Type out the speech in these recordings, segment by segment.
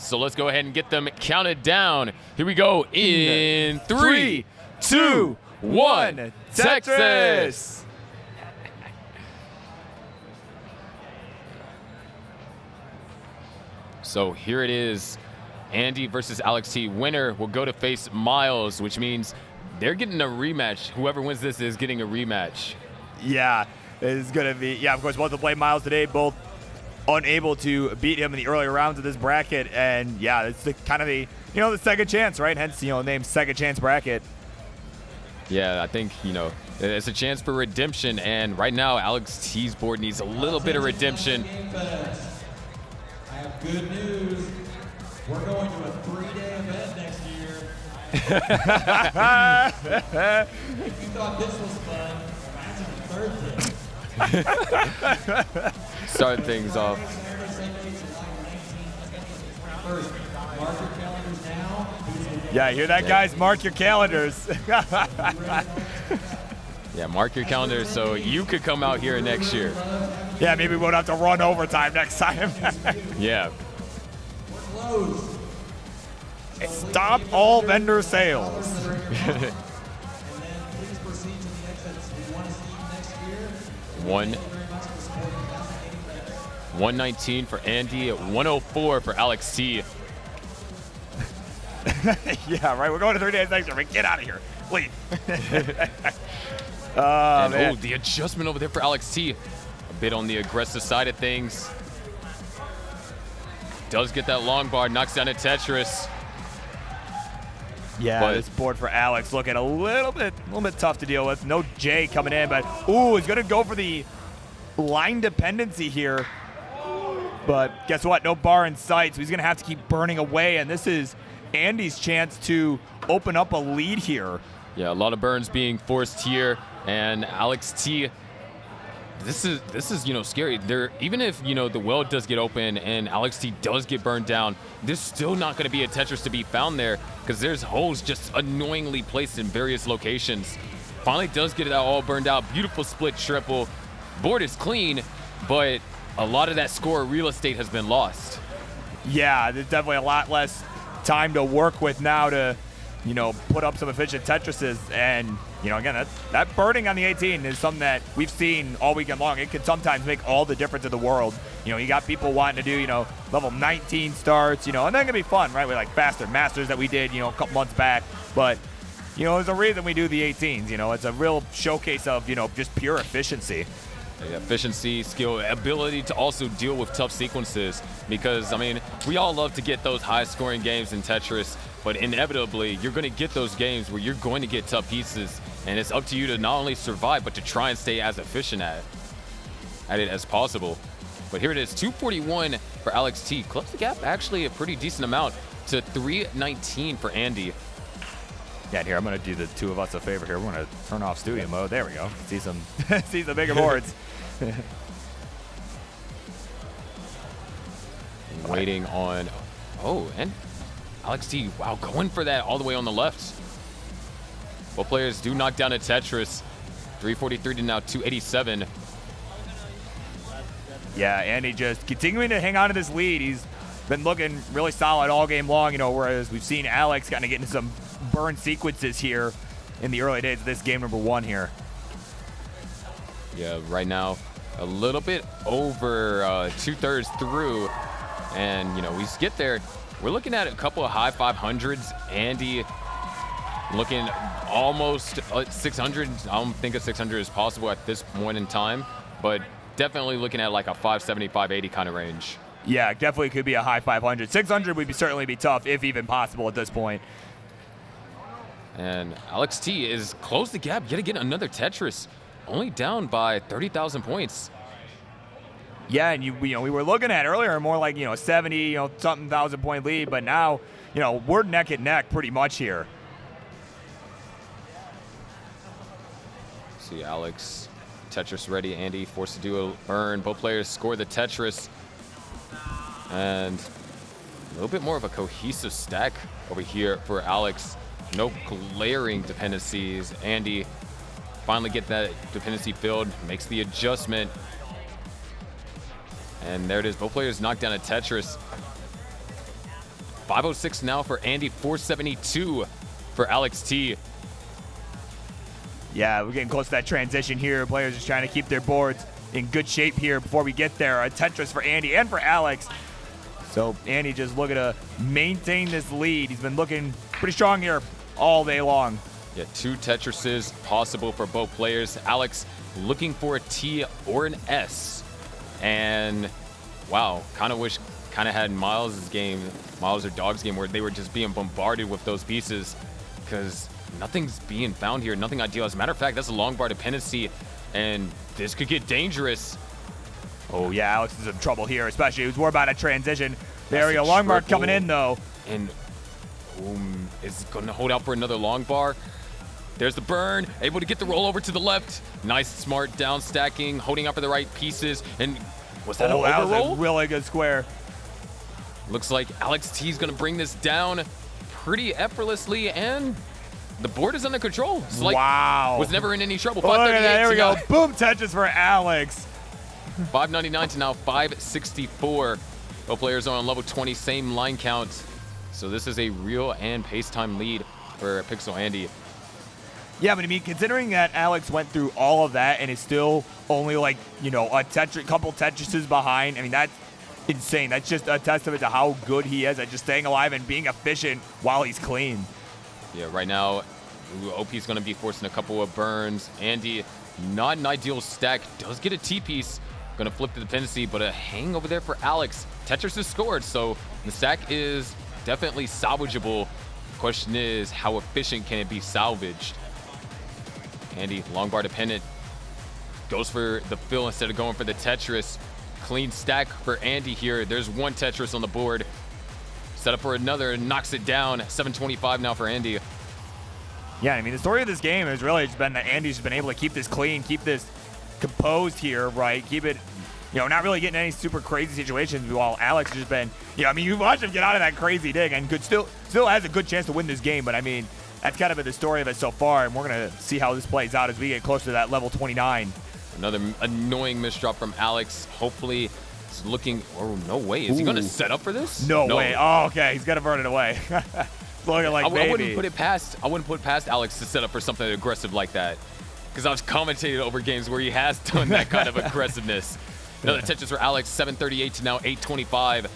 So let's go ahead and get them counted down. Here we go in 3, 2, 1. Texas! So here it is. Andy versus Alex T. Winner will go to face Miles, which means they're getting a rematch. Whoever wins this is getting a rematch. Yeah, it's going to be, yeah, of course, both to play Miles today, both unable to beat him in the earlier rounds of this bracket. And yeah, it's the kind of the, the second chance, right? Hence, named second chance bracket. Yeah, I think, it's a chance for redemption. And right now, Alex T's board needs a little bit of redemption. I have good news. We're going to a 3-day event next year. If you thought this was fun, imagine the third day. Start things off. First, mark your calendars now. Yeah, hear that, guys? Mark your calendars. Yeah, mark your calendars so you could come out here next year. Yeah, maybe we won't have to run overtime next time. Yeah. We're closed. Stop all vendor sales. And then please proceed to the exits. We want to see you next year. One. Thank you very much for supporting 2080. 119 for Andy, 104 for Alex T. Yeah, right. We're going to 3 days next year. Get out of here. Leave. And the adjustment over there for Alex T. A bit on the aggressive side of things. Does get that long bar, knocks down a Tetris. Yeah, this board for Alex looking a little bit tough to deal with. No J coming in, but he's gonna go for the line dependency here. But guess what? No bar in sight, so he's gonna have to keep burning away, and this is Andy's chance to open up a lead here. Yeah, a lot of burns being forced here, and Alex T. This is scary. Even if the well does get open and Alex T does get burned down, there's still not going to be a Tetris to be found there because there's holes just annoyingly placed in various locations. Finally does get it all burned out. Beautiful split triple. Board is clean, but a lot of that score real estate has been lost. Yeah, there's definitely a lot less time to work with now to put up some efficient Tetrises. And, again, that burning on the 18 is something that we've seen all weekend long. It can sometimes make all the difference in the world. You got people wanting to do, level 19 starts, and that can be fun, right? With like faster masters that we did, a couple months back. But, there's a reason we do the 18s. It's a real showcase of, just pure efficiency. Efficiency, skill, ability to also deal with tough sequences because, we all love to get those high-scoring games in Tetris, but inevitably, you're going to get those games where you're going to get tough pieces, and it's up to you to not only survive, but to try and stay as efficient at it as possible. But here it is, 241 for Alex T. Close the gap actually a pretty decent amount to 319 for Andy. Yeah, and here, I'm going to do the two of us a favor here. We're going to turn off studio mode. There we go. See some bigger boards. Waiting on, and Alex T, wow, going for that all the way on the left. Both players do knock down a Tetris. 343 to now 287. Yeah, Andy just continuing to hang on to this lead. He's been looking really solid all game long, whereas we've seen Alex kind of getting some burn sequences here in the early days of this game number 1 here. Yeah, right now, a little bit over 2/3 through. And, we get there. We're looking at a couple of high 500s. Andy looking almost 600. I don't think a 600 is possible at this point in time, but definitely looking at like a 570, 580 kind of range. Yeah, definitely could be a high 500. 600 would certainly be tough, if even possible at this point. And Alex T is closed the gap yet again, another Tetris, only down by 30,000 points. Yeah, and we were looking at earlier more like 70 something thousand point lead, but now we're neck and neck pretty much here. See Alex, Tetris ready. Andy forced to do a burn. Both players score the Tetris, and a little bit more of a cohesive stack over here for Alex. No glaring dependencies. Andy finally get that dependency filled, makes the adjustment. And there it is. Both players knock down a Tetris. 506 now for Andy, 472 for Alex T. Yeah, we're getting close to that transition here. Players just trying to keep their boards in good shape here before we get there. A Tetris for Andy and for Alex. So Andy just looking to maintain this lead. He's been looking pretty strong here all day long. Yeah, 2 Tetrises possible for both players. Alex looking for a T or an S. And wow, kind of wish kind of had Miles' game, Miles or Dog's game, where they were just being bombarded with those pieces, because nothing's being found here, nothing ideal. As a matter of fact, that's a long bar dependency, and this could get dangerous. Oh yeah, Alex is in trouble here, especially. He was worried about a transition. There we go, long bar coming in though. And is gonna hold out for another long bar. There's the burn, able to get the rollover to the left. Nice, smart down stacking, holding up for the right pieces. And was that an overroll? That was a really good square. Looks like Alex T's gonna bring this down pretty effortlessly, and the board is under control. It's like, wow. Was never in any trouble. Look at that, there we go. Now. Boom, Tetris for Alex. 599 to now 564. Both players are on level 20, same line count. So this is a real and pace time lead for Pixel Andy. Yeah, but I mean, considering that Alex went through all of that and is still only like, you know, a couple Tetrises behind, I mean, that's insane. That's just a testament to how good he is at just staying alive and being efficient while he's clean. Yeah, right now, OP's going to be forcing a couple of burns. Andy, not an ideal stack, does get a T-piece. Going to flip the dependency, but a hang over there for Alex. Tetris is scored, so the stack is definitely salvageable. Question is, how efficient can it be salvaged? Andy, long bar dependent, goes for the fill instead of going for the Tetris. Clean stack for Andy here. There's 1 Tetris on the board. Set up for another, knocks it down. 725 now for Andy. Yeah, I mean, the story of this game has really just been that Andy's been able to keep this clean, keep this composed here, right? Keep it, you know, not really getting any super crazy situations, while Alex has just been, you know, I mean, you watch him get out of that crazy dig and could still has a good chance to win this game, but I mean, that's kind of been the story of it so far, and we're going to see how this plays out as we get closer to that level 29. Another annoying misdrop from Alex. Hopefully, it's looking, oh, no way. Is he going to set up for this? No way. Oh, okay. He's going to burn it away. Looking like I wouldn't put it past Alex to set up for something aggressive like that, because I've commentated over games where he has done that kind of aggressiveness. Another Tetris for Alex, 738 to now 825.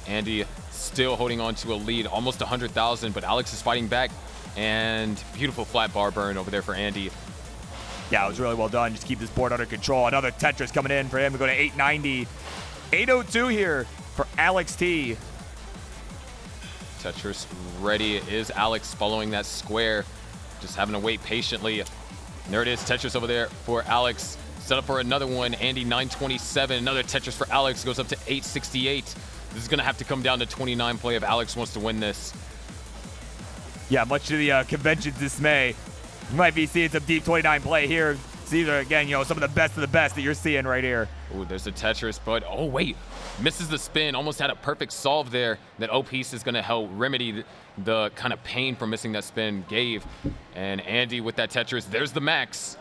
Andy still holding on to a lead, almost 100,000, but Alex is fighting back, and beautiful flat bar burn over there for Andy. Yeah, it was really well done. Just keep this board under control. Another Tetris coming in for him to go to 890. 802 here for Alex T. Tetris ready is Alex, following that square, just having to wait patiently. And there it is, Tetris over there for Alex. Set up for another one. Andy, 927. Another Tetris for Alex, goes up to 868. This is going to have to come down to 29 play if Alex wants to win this. Yeah, much to the convention's dismay, you might be seeing some deep 29 play here. These are, again, you know, some of the best that you're seeing right here. Oh, there's a Tetris, but oh, wait. Misses the spin. Almost had a perfect solve there. That O-piece is going to help remedy the kind of pain from missing that spin gave. And Andy with that Tetris. There's the max.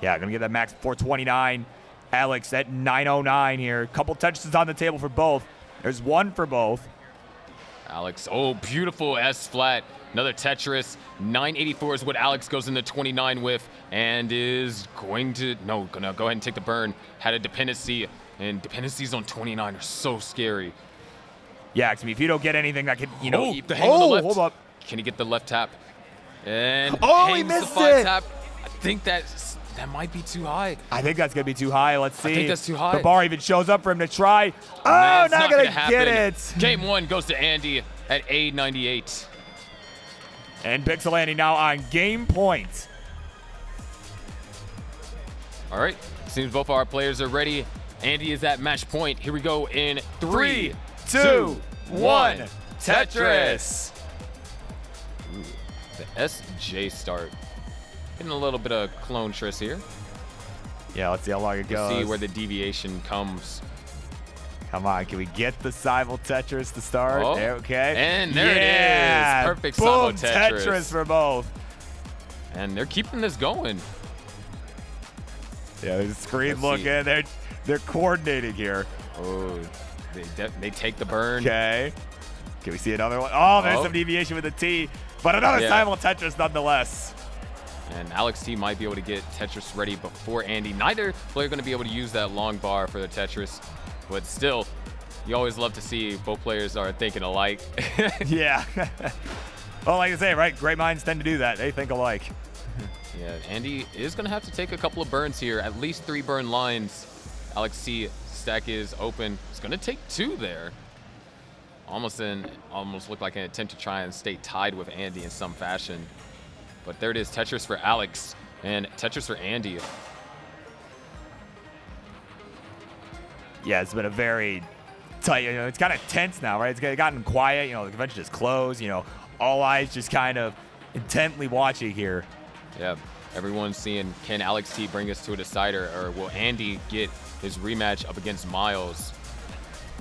Yeah, going to get that max 429. Alex at 909 here. Couple Tetrises on the table for both. There's 1 for both. Alex, oh, beautiful S-flat. Another Tetris. 984 is what Alex goes into 29 with, and is going to go ahead and take the burn. Had a dependency, and dependencies on 29 are so scary. Yeah, I mean, if you don't get anything that can, you know, the hang on the left. Hold up. Can he get the left tap? And he missed the 5 it. Tap. I think that might be too high. I think that's going to be too high. Let's see. I think that's too high. The bar even shows up for him to try. Oh, not going to get it. Game 1 goes to Andy at 898. And Pixel Andy now on game point. All right. Seems both our players are ready. Andy is at match point. Here we go in 3, 2, 1. Tetris. Ooh, the SJ start. Getting a little bit of clone Tris here. Yeah, let's see how long it goes. See where the deviation comes. Come on, can we get the Cyber Tetris to start? Oh, okay. And there it is. Perfect Cyber Boom, Tetris. Tetris for both. And they're keeping this going. Yeah, there's a screen looking. They're coordinating here. Oh, They take the burn. Okay. Can we see another one? Oh, there's Oh. some deviation with the T, but another simul Tetris nonetheless. And Alex T might be able to get Tetris ready before Andy. Neither player going to be able to use that long bar for the Tetris, but still, you always love to see both players are thinking alike. Yeah. Well, like I say, right? Great minds tend to do that. They think alike. Yeah, Andy is going to have to take a couple of burns here, at least 3 burn lines. Alex T stack is open. It's going to take 2 there. Almost looked like an attempt to try and stay tied with Andy in some fashion. But there it is, Tetris for Alex and Tetris for Andy. Yeah, it's been a very tight, it's kind of tense now, right? It's gotten quiet, the convention is closed, all eyes just kind of intently watching here. Yeah, everyone's seeing, can Alex T bring us to a decider, or will Andy get his rematch up against Miles?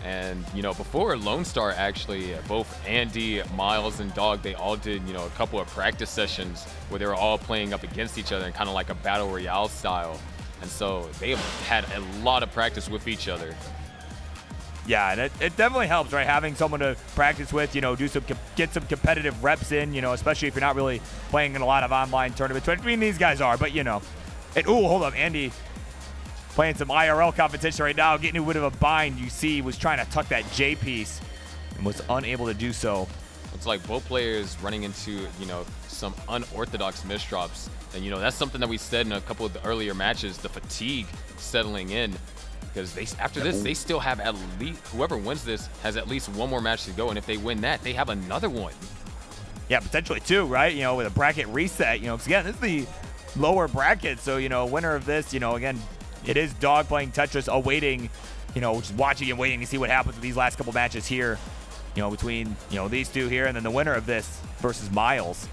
And, before Lone Star, actually, both Andy, Miles, and Dog, they all did, a couple of practice sessions where they were all playing up against each other in kind of like a battle royale style. And so they have had a lot of practice with each other. Yeah, and it definitely helps, right? Having someone to practice with, get some competitive reps in, especially if you're not really playing in a lot of online tournaments. I mean, these guys are, but, hold up, Andy playing some IRL competition right now, getting a bit of a bind. You see, was trying to tuck that J piece and was unable to do so. It's like both players running into, some unorthodox misdrops. And, that's something that we said in a couple of the earlier matches, the fatigue settling in. Because after this, they still have at least, whoever wins this has at least one more match to go. And if they win that, they have another one. Yeah, potentially 2, right? With a bracket reset, because again, this is the lower bracket. So, winner of this, again, it is Dog playing Tetris, awaiting, just watching and waiting to see what happens with these last couple matches here, between, these 2 here, and then the winner of this versus Miles.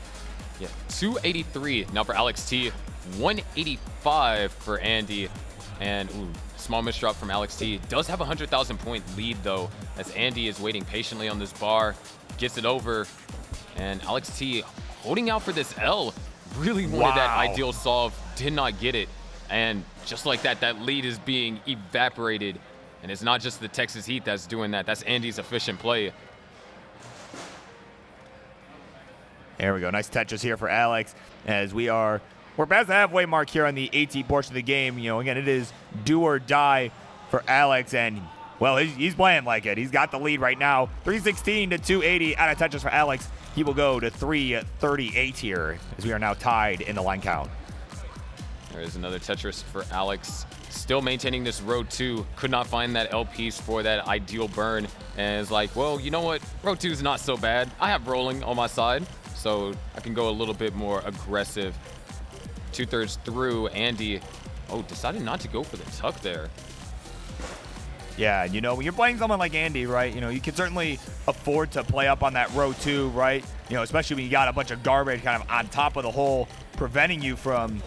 Yeah, 283 now for Alex T, 185 for Andy, and small misdrop from Alex T. Does have a 100,000 point lead though, as Andy is waiting patiently on this bar, gets it over, and Alex T holding out for this L. Really wanted that ideal solve, did not get it, and just like that, that lead is being evaporated, and it's not just the Texas Heat that's doing that. That's Andy's efficient play. There we go. Nice Tetris here for Alex, as we're past the halfway mark here on the 18 portion of the game. Again, it is do or die for Alex, and, well, he's playing like it. He's got the lead right now. 316 to 280 out of Tetris for Alex. He will go to 338 here, as we are now tied in the line count. There is another Tetris for Alex. Still maintaining this row 2. Could not find that L piece for that ideal burn. And it's like, well, you know what? Row 2 is not so bad. I have rolling on my side, so I can go a little bit more aggressive. 2/3 through, Andy, decided not to go for the tuck there. Yeah, when you're playing someone like Andy, right, you can certainly afford to play up on that row 2, right? Especially when you got a bunch of garbage kind of on top of the hole, preventing you from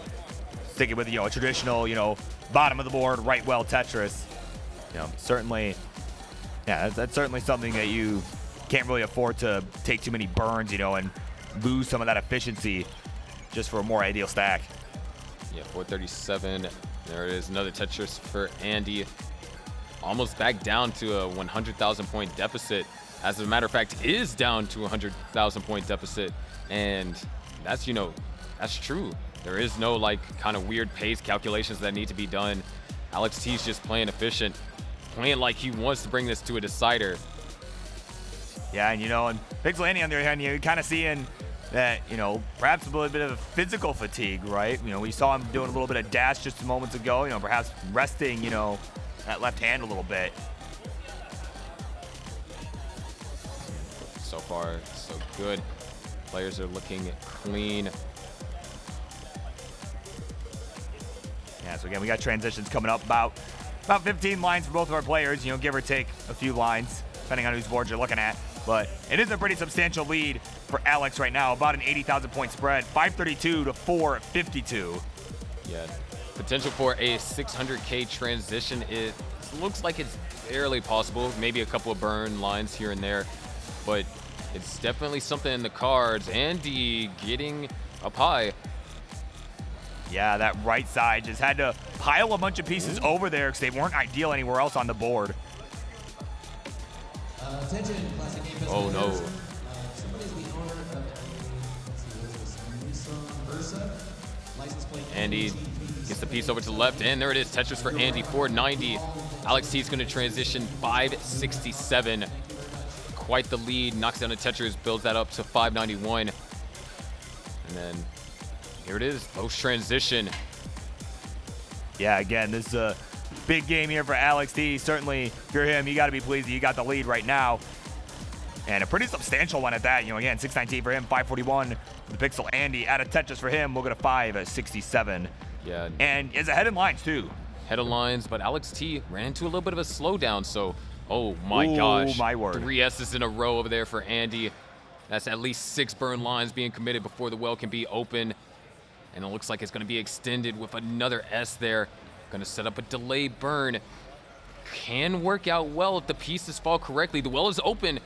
sticking with, a traditional, bottom of the board, right well Tetris. Certainly, yeah, that's certainly something that you can't really afford to take too many burns, and lose some of that efficiency just for a more ideal stack. Yeah, 437. There it is, another Tetris for Andy. Almost back down to a 100,000 point deficit. As a matter of fact, is down to a 100,000 point deficit. And that's, that's true. There is no kind of weird pace calculations that need to be done. Alex T's just playing efficient, playing like he wants to bring this to a decider. Yeah, and and Pixel Andy on the other hand, you're kind of seeing that, perhaps a little bit of physical fatigue, right? We saw him doing a little bit of dash just moments ago, perhaps resting, that left hand a little bit. So far, so good. Players are looking clean. Yeah, so again, we got transitions coming up, about 15 lines for both of our players, give or take a few lines, depending on whose board you're looking at. But it is a pretty substantial lead for Alex right now, about an 80,000 point spread, 532 to 452. Yeah, potential for a 600K transition. It looks like it's barely possible, maybe a couple of burn lines here and there, but it's definitely something in the cards. Andy getting up high. Yeah, that right side just had to pile a bunch of pieces over there because they weren't ideal anywhere else on the board. Attention, classic game Oh, no. Somebody is the owner of let's see, what's this? Nissan Versa. License plate. Andy gets the piece over to the left, and there it is. Tetris for Andy, 490. Alex T is going to transition 567. Quite the lead. Knocks down the Tetris, builds that up to 591. And then here it is, post transition. Yeah, again, this is a big game here for Alex T. Certainly, if you're him, you got to be pleased that you got the lead right now. And a pretty substantial one at that. You know, again, 619 for him, 541 for the Pixel Andy. Out of Tetris for him, we'll go to 567. Yeah. And is ahead in lines, too. Head of lines, but Alex T ran into a little bit of a slowdown, so, oh my Ooh, gosh. my word. 3 S's in a row over there for Andy. That's at least 6 burn lines being committed before the well can be open. And it looks like it's going to be extended with another S there. Going to set up a delayed burn. Can work out well if the pieces fall correctly. The well is open.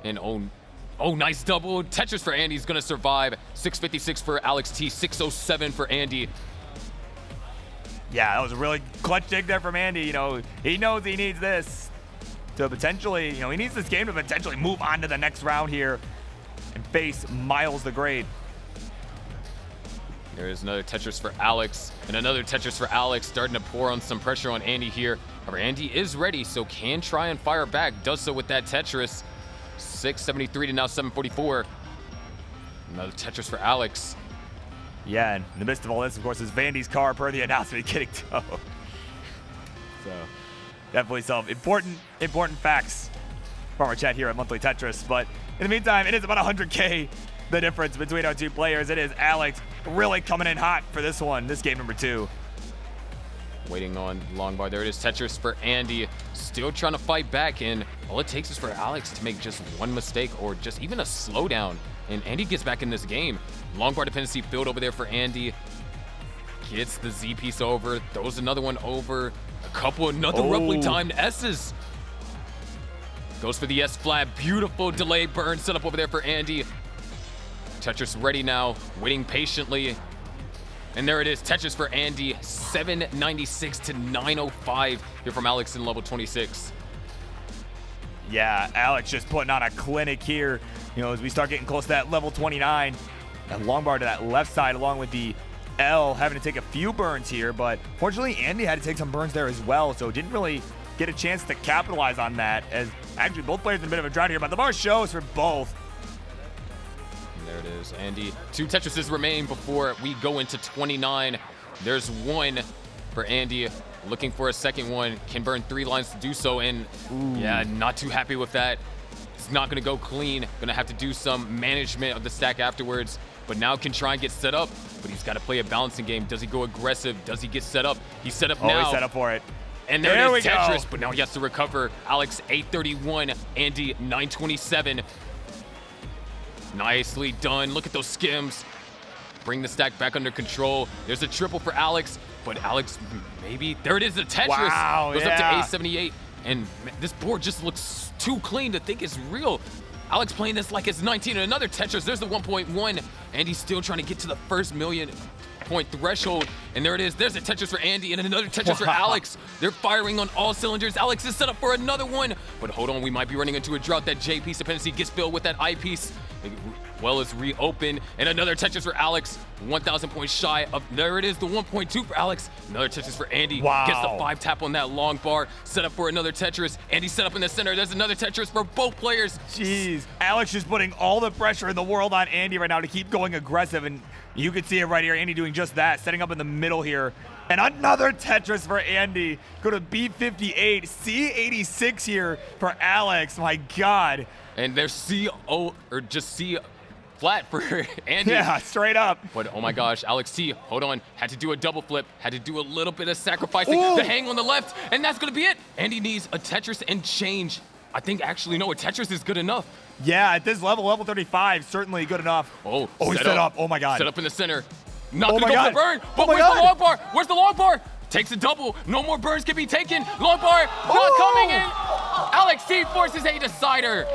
And oh, nice double. Tetris for Andy is going to survive. 656 for Alex T, 607 for Andy. Yeah, that was a really clutch dig there from Andy. You know, he knows he needs this to potentially, he needs this game to potentially move on to the next round here and face Miles the Great. There's another Tetris for Alex, and another Tetris for Alex, starting to pour on some pressure on Andy here. However, Andy is ready, so can try and fire back. Does so with that Tetris. 673 to now 744. Another Tetris for Alex. Yeah, and in the midst of all this, of course, is Vandy's car per the announcement getting towed. So, definitely some important facts from our chat here at Monthly Tetris. But in the meantime, it is about 100K the difference between our two players. It is Alex really coming in hot for this one, this game number 2. Waiting on long bar. There it is, Tetris for Andy. Still trying to fight back, and all it takes is for Alex to make just one mistake or just even a slowdown, and Andy gets back in this game. Long bar dependency build over there for Andy. Gets the Z piece over, throws another one over. Another roughly timed S's. Goes for the S flat. Beautiful delay burn set up over there for Andy. Tetris ready now, waiting patiently. And there it is, Tetris for Andy, 796 to 905 here from Alex in level 26. Yeah, Alex just putting on a clinic here. As we start getting close to that level 29. That long bar to that left side along with the L having to take a few burns here, but fortunately Andy had to take some burns there as well, so didn't really get a chance to capitalize on that, as actually both players in a bit of a drought here, but the bar shows for both. And there it is, Andy. 2 Tetrises remain before we go into 29. There's one for Andy, looking for a second one, can burn 3 lines to do so, and yeah, not too happy with that. It's not gonna go clean, gonna have to do some management of the stack afterwards, but now can try and get set up, but he's gotta play a balancing game. Does he go aggressive? Does he get set up? He's set up now. He's set up for it. And there it is, Tetris, but now he has to recover. Alex, 831, Andy, 927. Nicely done. Look at those skims. Bring the stack back under control. There's a triple for Alex, but Alex, maybe. There it is, the Tetris. Wow, goes up to 878. And this board just looks too clean to think it's real. Alex playing this like it's 19 and another Tetris. There's the 1.1. Andy's still trying to get to the first million point threshold. And there it is. There's a Tetris for Andy and another Tetris for Alex. They're firing on all cylinders. Alex is set up for another one. But hold on, we might be running into a drought. That J piece dependency gets filled with that I piece. Well is reopened. And another Tetris for Alex. 1,000 points shy of, there it is, the 1.2 for Alex. Another Tetris for Andy. Wow. Gets the 5 tap on that long bar. Set up for another Tetris. Andy set up in the center. There's another Tetris for both players. Jeez. Alex just putting all the pressure in the world on Andy right now to keep going aggressive. And you can see it right here. Andy doing just that. Setting up in the middle here. And another Tetris for Andy. Go to B58. C86 here for Alex. My God. And there's C flat for Andy. Yeah, straight up. But oh my gosh, Alex T, hold on, had to do a double flip, had to do a little bit of sacrificing. Ooh. The hang on the left, and that's gonna be it. Andy needs a Tetris and change. I think actually, no, a Tetris is good enough. Yeah, at this level, level 35, certainly good enough. Oh, he set up. Oh my God. Set up in the center. Not Oh gonna my go God. for the burn, but Oh my where's the God. long bar? Where's the long bar? Takes a double, no more burns can be taken. Long bar, not coming in. Alex T forces a decider.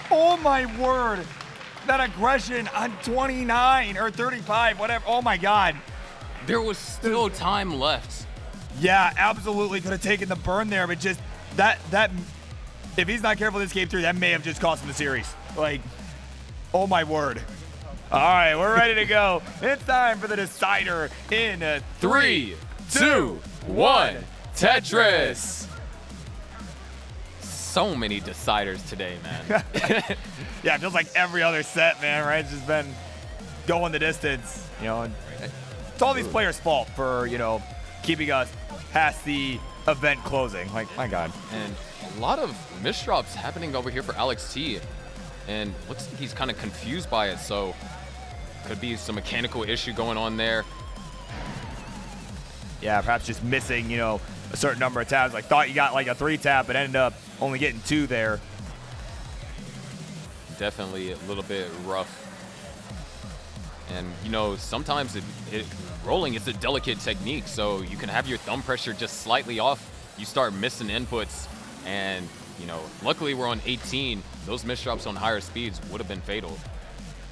Oh my word. That aggression on 29 or 35, whatever. Oh my God. There was still time left. Yeah, absolutely could have taken the burn there, but just that if he's not careful this game 3, that may have just cost him the series. Like, oh my word. All right, we're ready to go. It's time for the decider in 3, 2, 1, Tetris. So many deciders today, man. Yeah, it feels like every other set, man, right? It's just been going the distance, you know. And it's all these players' fault for, you know, keeping us past the event closing. Like, my God. And a lot of misdrops happening over here for Alex T. And looks like he's kind of confused by it, so could be some mechanical issue going on there. Yeah, perhaps just missing, you know, a certain number of tabs. Like, thought you got like a 3 tap, but ended up only getting 2 there. Definitely a little bit rough. And, you know, sometimes rolling is a delicate technique, so you can have your thumb pressure just slightly off. You start missing inputs, and, you know, luckily we're on 18. Those misdrops on higher speeds would have been fatal.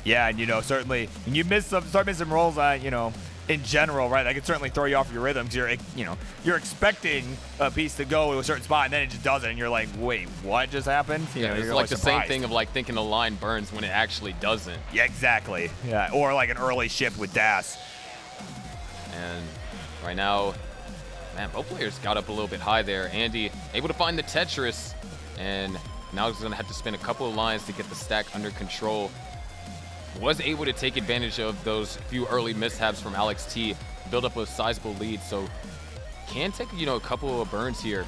Yeah, and, you know, certainly when you start missing rolls, you know, in general, right, that can certainly throw you off your rhythm because you're expecting a piece to go to a certain spot, and then it just doesn't, and you're like, wait, what just happened? You know, it's like the same thing of like thinking the line burns when it actually doesn't. Yeah, exactly. Yeah, or like an early shift with Das. And right now, man, both players got up a little bit high there. Andy able to find the Tetris, and now he's gonna have to spin a couple of lines to get the stack under control. Was able to take advantage of those few early mishaps from Alex T, build up a sizable lead, so can take, you know, a couple of burns here.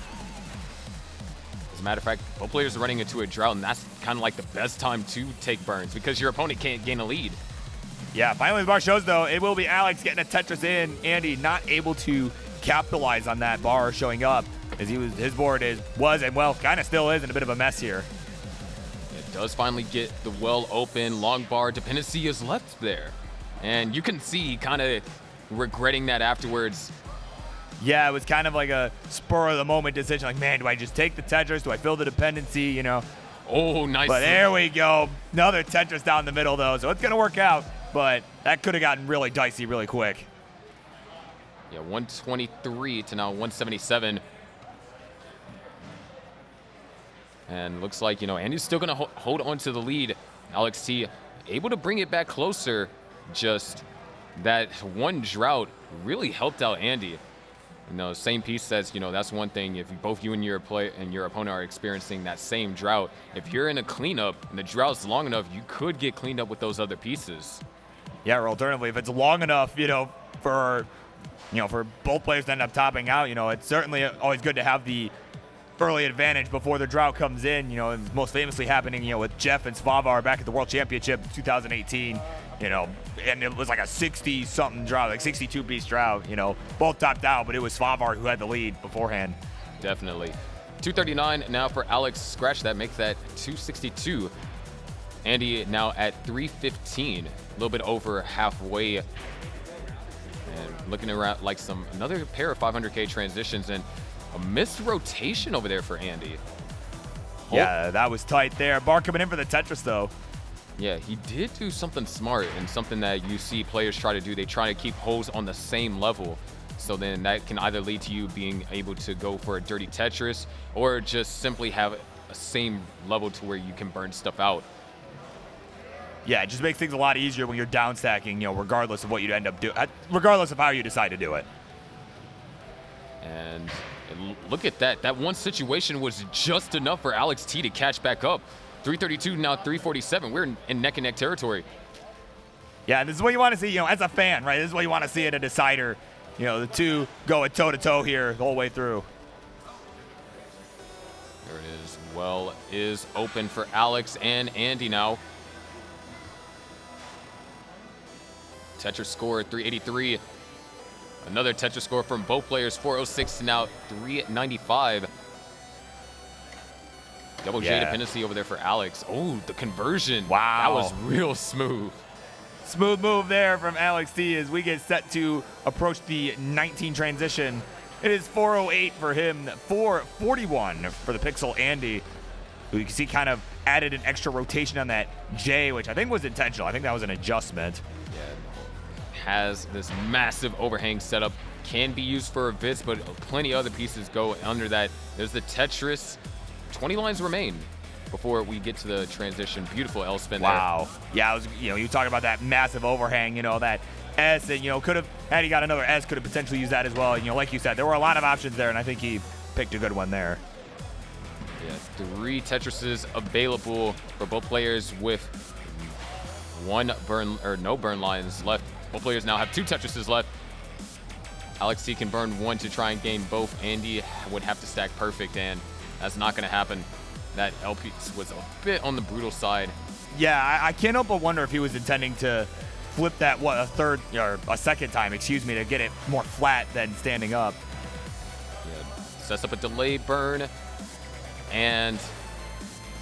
As a matter of fact, both players are running into a drought, and that's kind of like the best time to take burns because your opponent can't gain a lead. Yeah, finally the bar shows, though. It will be Alex getting a Tetris in. Andy not able to capitalize on that bar showing up as his board was and, well, kind of still is in a bit of a mess here. Does finally get the well open. Long bar dependency is left there. And you can see kind of regretting that afterwards. Yeah, it was kind of like a spur of the moment decision. Like, man, do I just take the Tetris? Do I fill the dependency, you know? Oh, nice. But there we go. Another Tetris down the middle, though. So it's going to work out. But that could have gotten really dicey really quick. Yeah, 123 to now 177. And looks like, you know, Andy's still going to hold on to the lead. Alex T able to bring it back closer. Just that one drought really helped out Andy. You know, same piece says, you know, that's one thing. If both you and your opponent are experiencing that same drought, if you're in a cleanup and the drought's long enough, you could get cleaned up with those other pieces. Yeah, or alternatively, if it's long enough, you know, for both players to end up topping out, you know, it's certainly always good to have the early advantage before the drought comes in. You know, it's most famously happening, you know, with Jeff and Svavar back at the World Championship 2018, you know, and it was like a 60-something drought, like 62-piece drought, you know, both topped out, but it was Svavar who had the lead beforehand. Definitely. 239 now for Alex. Scratch that, makes that 262. Andy now at 315, a little bit over halfway. And looking around like another pair of 500K transitions, and a missed rotation over there for Andy. Yeah, that was tight there. Bar coming in for the Tetris, though. Yeah, he did do something smart and something that you see players try to do. They try to keep holes on the same level. So then that can either lead to you being able to go for a dirty Tetris or just simply have a same level to where you can burn stuff out. Yeah, it just makes things a lot easier when you're down stacking, you know, regardless of what you end up doing, regardless of how you decide to do it. And look at that. That one situation was just enough for Alex T to catch back up. 332, now 347. We're in neck and neck territory. Yeah, and this is what you want to see, you know, as a fan, right? This is what you want to see at a decider. You know, the two going toe-to-toe here the whole way through. There it is. Well is open for Alex and Andy now. Tetris score 383. Another Tetris score from both players, 406 to now 395. Double J dependency over there for Alex. Oh, the conversion. Wow. That was real smooth. Smooth move there from Alex T as we get set to approach the 19 transition. It is 408 for him, 441 for the Pixel Andy, who you can see kind of added an extra rotation on that J, which I think was intentional. I think that was an adjustment. Yeah, has this massive overhang setup. Can be used for a Vitz, but plenty of other pieces go under that. There's the Tetris. 20 lines remain before we get to the transition. Beautiful L spin there. Wow. Yeah, you talking about that massive overhang, that S, and, could have, had he got another S, could have potentially used that as well. Like you said, there were a lot of options there, and I think he picked a good one there. Yeah, 3 Tetrises available for both players with no burn lines left. Both players now have 2 Tetrises left. Alex T can burn 1 to try and gain both. Andy would have to stack perfect, and that's not going to happen. That LP was a bit on the brutal side. Yeah, I can't help but wonder if he was intending to flip that, a second time, to get it more flat than standing up. Yeah, sets up a delay burn. And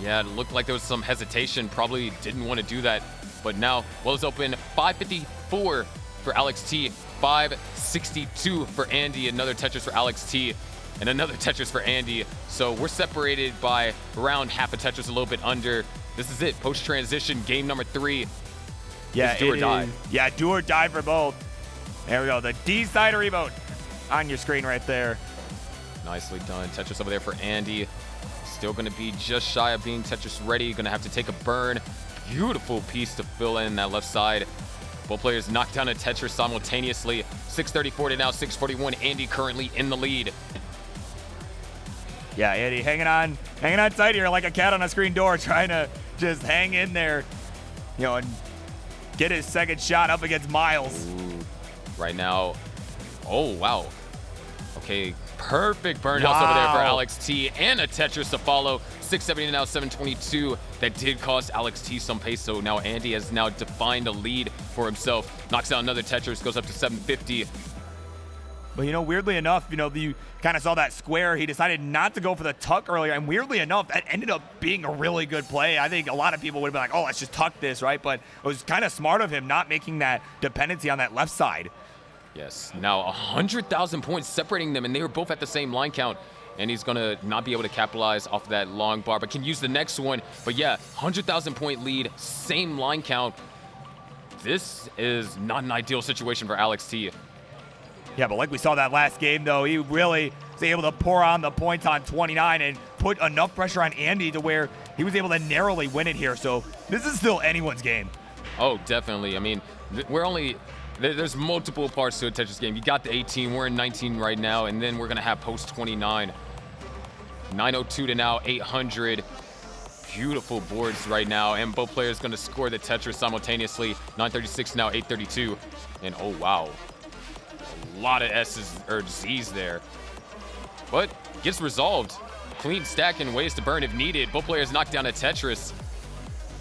yeah, it looked like there was some hesitation. Probably didn't want to do that. But now, well, it's open. 554 for Alex T. 562 for Andy. Another Tetris for Alex T. And another Tetris for Andy. So we're separated by around half a Tetris, a little bit under. This is it. Post-transition, game number 3. Yeah, do or die. Yeah, do or die for both. There we go. The D side remote on your screen right there. Nicely done. Tetris over there for Andy. Still going to be just shy of being Tetris ready. Going to have to take a burn. Beautiful piece to fill in that left side. Both players knock down a Tetris simultaneously. 634 to now 641. Andy currently in the lead. Yeah, Andy hanging on tight here like a cat on a screen door, trying to just hang in there, and get his second shot up against Miles. Ooh, right now, oh, wow. Okay, perfect burnouts over there for Alex T, and a Tetris to follow. 670 to now 722. That did cost Alex T some pace, so now Andy has now defined a lead for himself. Knocks out another Tetris, goes up to 750. But, weirdly enough, you kind of saw that square. He decided not to go for the tuck earlier, and weirdly enough, that ended up being a really good play. I think a lot of people would have been like, oh, let's just tuck this, right? But it was kind of smart of him not making that dependency on that left side. Yes, now 100,000 points separating them, and they were both at the same line count. And he's going to not be able to capitalize off of that long bar, but can use the next one. But yeah, 100,000 point lead, same line count. This is not an ideal situation for Alex T. Yeah, but like we saw that last game, though, he really was able to pour on the points on 29 and put enough pressure on Andy to where he was able to narrowly win it here. So this is still anyone's game. Oh, definitely. I mean, there's multiple parts to a Tetris game. You got the 18, we're in 19 right now, and then we're going to have post 29. 902 to now 800. Beautiful boards right now, and both players going to score the Tetris simultaneously. 936 now 832. And oh, wow. A lot of S's or Z's there. But gets resolved. Clean stack and ways to burn if needed. Both players knock down a Tetris.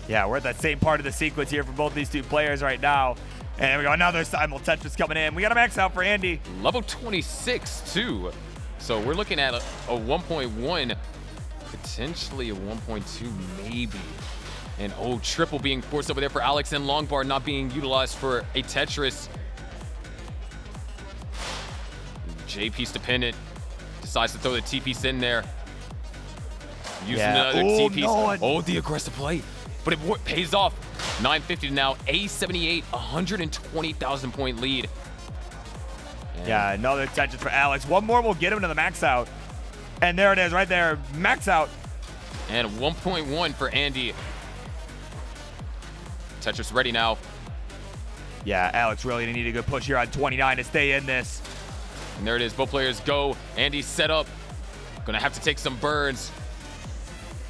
Yeah, we're at that same part of the sequence here for both these 2 players right now. And there we go, another simul Tetris coming in. We got a max out for Andy. Level 26, too. So we're looking at a 1.1, potentially a 1.2, maybe. And oh, triple being forced over there for Alex, and long bar not being utilized for a Tetris. J piece dependent. Decides to throw the T piece in there. Using another T piece. No. Oh, the aggressive play. But it pays off. 950 to now A78, 120,000 point lead. And yeah, another Tetris for Alex. One more will get him to the max out. And there it is right there, max out. And 1.1 for Andy. Tetris ready now. Yeah, Alex really need a good push here on 29 to stay in this. And there it is, both players go. Andy set up, gonna have to take some burns.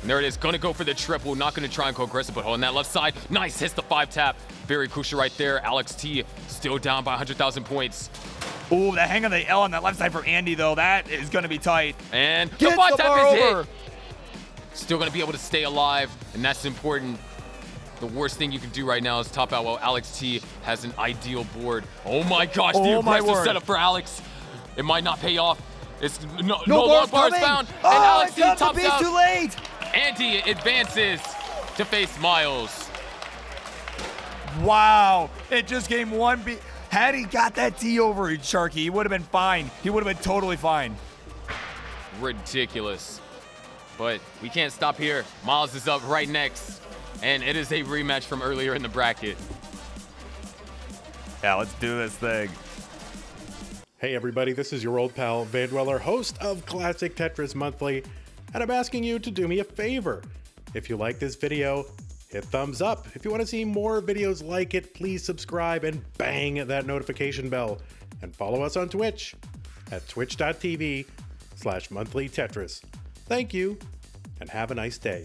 And there it is, gonna go for the triple, not gonna try and go aggressive, but on that left side, nice, hits the 5 tap. Very crucial right there. Alex T still down by 100,000 points. Ooh, the hang of the L on that left side for Andy, though, that is gonna be tight. And the 5 tap is hit. Still gonna be able to stay alive, and that's important. The worst thing you can do right now is top out while Alex T has an ideal board. Oh my gosh, the aggressive setup for Alex. It might not pay off. It's no long bar is found, and Alex T tops out. Too late. Andy advances to face Miles. Wow, it just game 1. Had he got that T over Sharky, he would have been fine. He would have been totally fine. Ridiculous. But we can't stop here. Miles is up right next, and it is a rematch from earlier in the bracket. Yeah, let's do this thing. Hey everybody, this is your old pal vandweller, host of Classic Tetris Monthly. And I'm asking you to do me a favor. If you like this video, hit thumbs up. If you want to see more videos like it, please subscribe and bang that notification bell. And follow us on Twitch at twitch.tv/monthlytetris. Thank you, and have a nice day.